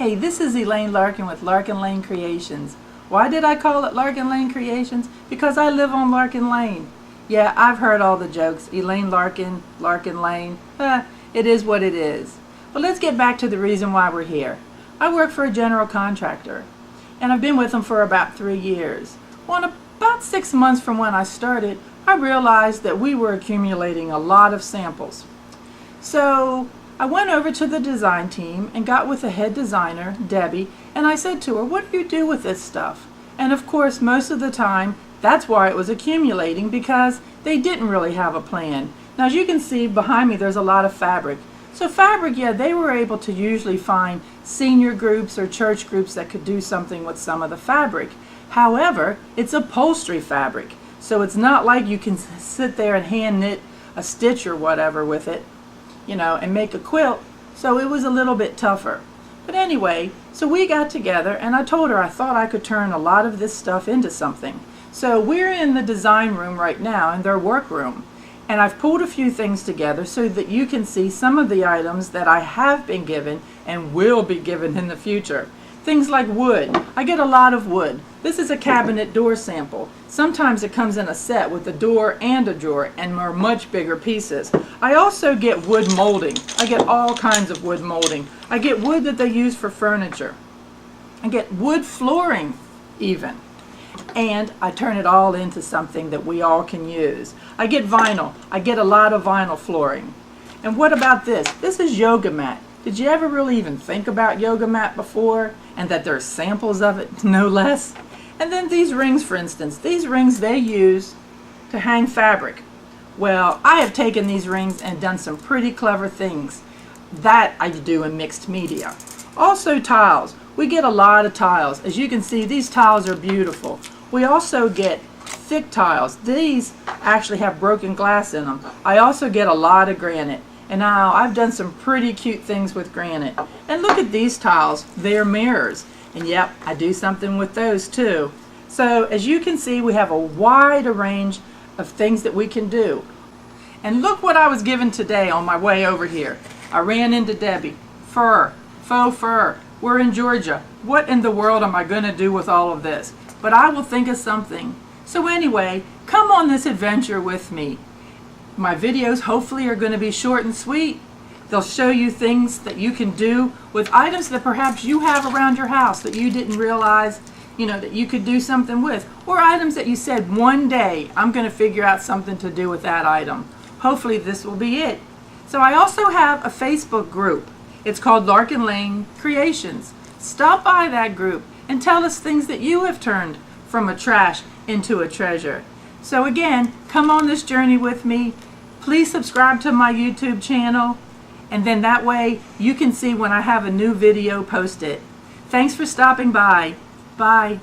Hey, this is Elaine Larkin with Larkin Lane Creations. Why did I call it Larkin Lane Creations? Because I live on Larkin Lane. Yeah, I've heard all the jokes. Elaine Larkin, Larkin Lane. It is what it is. But let's get back to the reason why we're here. I work for a general contractor, and I've been with them for about 3 years. Well, in about 6 months from when I started, I realized that we were accumulating a lot of samples. So I went over to the design team and got with the head designer, Debbie, and I said to her, what do you do with this stuff? And of course, most of the time, that's why it was accumulating, because they didn't really have a plan. Now, as you can see behind me, there's a lot of fabric. So fabric, yeah, they were able to usually find senior groups or church groups that could do something with some of the fabric. However, it's upholstery fabric, so it's not like you can sit there and hand knit a stitch or whatever with it, you know, and make a quilt. So it was a little bit tougher. But anyway, so we got together and I told her I thought I could turn a lot of this stuff into something. So we're in the design room right now, in their workroom, and I've pulled a few things together so that you can see some of the items that I have been given and will be given in the future. Things like wood. I get a lot of wood. This is a cabinet door sample. Sometimes it comes in a set with a door and a drawer and are much bigger pieces. I also get wood molding. I get all kinds of wood molding. I get wood that they use for furniture. I get wood flooring even. And I turn it all into something that we all can use. I get vinyl. I get a lot of vinyl flooring. And what about this? This is yoga mat. Did you ever really even think about yoga mat before? And that there are samples of it, no less? And then these rings, for instance. These rings they use to hang fabric. Well, I have taken these rings and done some pretty clever things. That I do in mixed media. Also tiles. We get a lot of tiles. As you can see, these tiles are beautiful. We also get thick tiles. These actually have broken glass in them. I also get a lot of granite. And now I've done some pretty cute things with granite. And look at these tiles. They're mirrors. And yep, I do something with those too. So as you can see, we have a wide range of things that we can do. And look what I was given today on my way over here. I ran into Debbie. Fur. Faux fur. We're in Georgia. What in the world am I going to do with all of this? But I will think of something. So anyway, come on this adventure with me. My videos hopefully are going to be short and sweet. They'll show you things that you can do with items that perhaps you have around your house that you didn't realize, you know, that you could do something with. Or items that you said, one day I'm going to figure out something to do with that item. Hopefully this will be it. So I also have a Facebook group. It's called Larkin Lane Creations. Stop by that group and tell us things that you have turned from a trash into a treasure. So again, come on this journey with me. Please subscribe to my YouTube channel, and then that way you can see when I have a new video posted. Thanks for stopping by. Bye.